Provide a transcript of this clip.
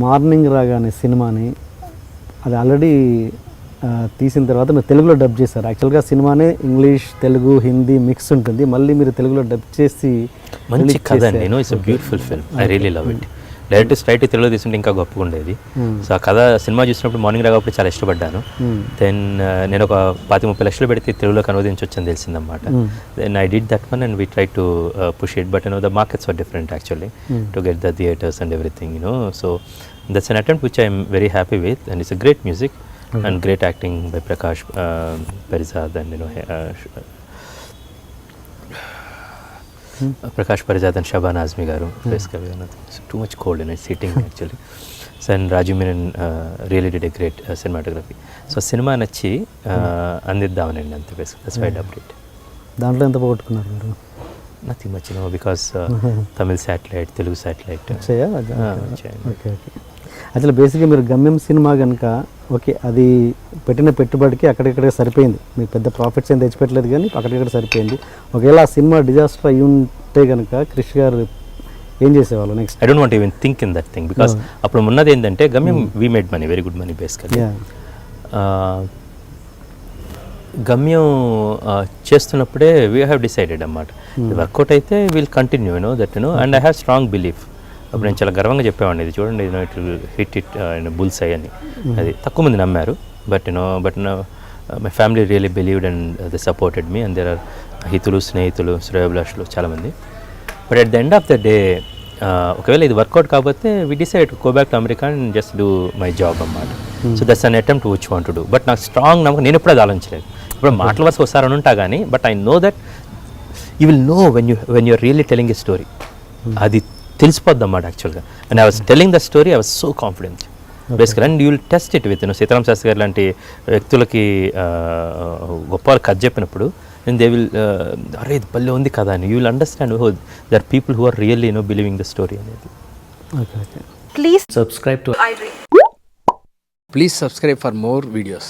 Morning రాగానే సినిమాని అది ఆల్రెడీ తీసిన తర్వాత మీరు తెలుగులో డబ్ చేశారు. యాక్చువల్గా సినిమానే ఇంగ్లీష్, తెలుగు, హిందీ మిక్స్ ఉంటుంది. మళ్ళీ మీరు తెలుగులో డబ్ చేసి మంచి కథ అండి. It's a beautiful film. I really love it. Direct straight తెలుగులో తీసుకుంటే ఇంకా గొప్పగా ఉండేది. సో ఆ కథ సినిమా చూసినప్పుడు మార్నింగ్ రాకపోతే చాలా ఇష్టపడ్డాను. దెన్ నేను ఒక 20-30 లక్షలు పెడితే తెలుగులోకి అనువదించవచ్చు అని తెలిసిందన్నమాట. Then I did that one and we try to push it, but the markets are different actually to get the theatres and everything, so that's an attempt which I'm very happy with, and it's a great music and great acting by Prakash Parizad and Prakash Parizad and Shabana Azmi garu. Basically it's too much cold and it's heating actually. So and Raju Menon really did a great cinematography. So cinema nachi andiddavanu ante basically that's why I dubbed it. దాంట్లో ఎంత పోగొట్టుకున్నారు మీరు? Nothing much, because Tamil satellite, Telugu satellite. Okay. అసలు బేసిక్గా మీరు గమ్యం cinema కనుక okay, అది పెట్టిన పెట్టుబడికి అక్కడిక్కడ సరిపోయింది. మీకు పెద్ద ప్రాఫిట్స్ ఏం తెచ్చిపెట్టలేదు, కానీ అక్కడిక్కడ సరిపోయింది. ఒకవేళ ఆ సినిమా డిజాస్టర్ అయ్యి ఉంటే కనుక క్రిష్ గారు ఏం చేసేవాళ్ళు next? I don't want even think in that thing, because అప్పుడు ఉన్నది ఏంటంటే Gamyam we made money, very good money basically. Gamyam చేస్తున్నప్పుడే వీ హ్యావ్ డిసైడెడ్ అన్నమాట, వర్కౌట్ అయితే will continue and I have strong belief. అప్పుడు నేను చాలా గర్వంగా చెప్పేవాడిని, ఇది చూడండి it will hit bull's eye అని. అది తక్కువ మంది నమ్మారు, but my family really believed and they supported me, and there are హితులు, స్నేహితులు, శ్రేయోభిలాషులు చాలామంది. But at the end of the day ఒకవేళ ఇది వర్కౌట్ కాకపోతే we decide go back to America and just do my job అన్నమాట. So that's an attempt which want to do. But నాకు strong నమ్మకం, నేను ఎప్పుడు అది ఆలోచించలేదు. ఇప్పుడు మాటల వరుస వస్తారని ఉంటా కానీ, but I know that you will know when you're really telling a story. అది తెలిసిపోద్ది అన్నమాట యాక్చువల్గా. And I was telling the story, I was so confident basically. And you will test it with Seetharam Sastry garu లాంటి వ్యక్తులకి గొప్ప వాళ్ళు కథ చెప్పినప్పుడు, అండ్ దే విల్ అరే ఇది పల్లె ఉంది కదా అని, you will understand how other people who are really believing the story అనేది. Please subscribe to iDream. Please subscribe for more videos.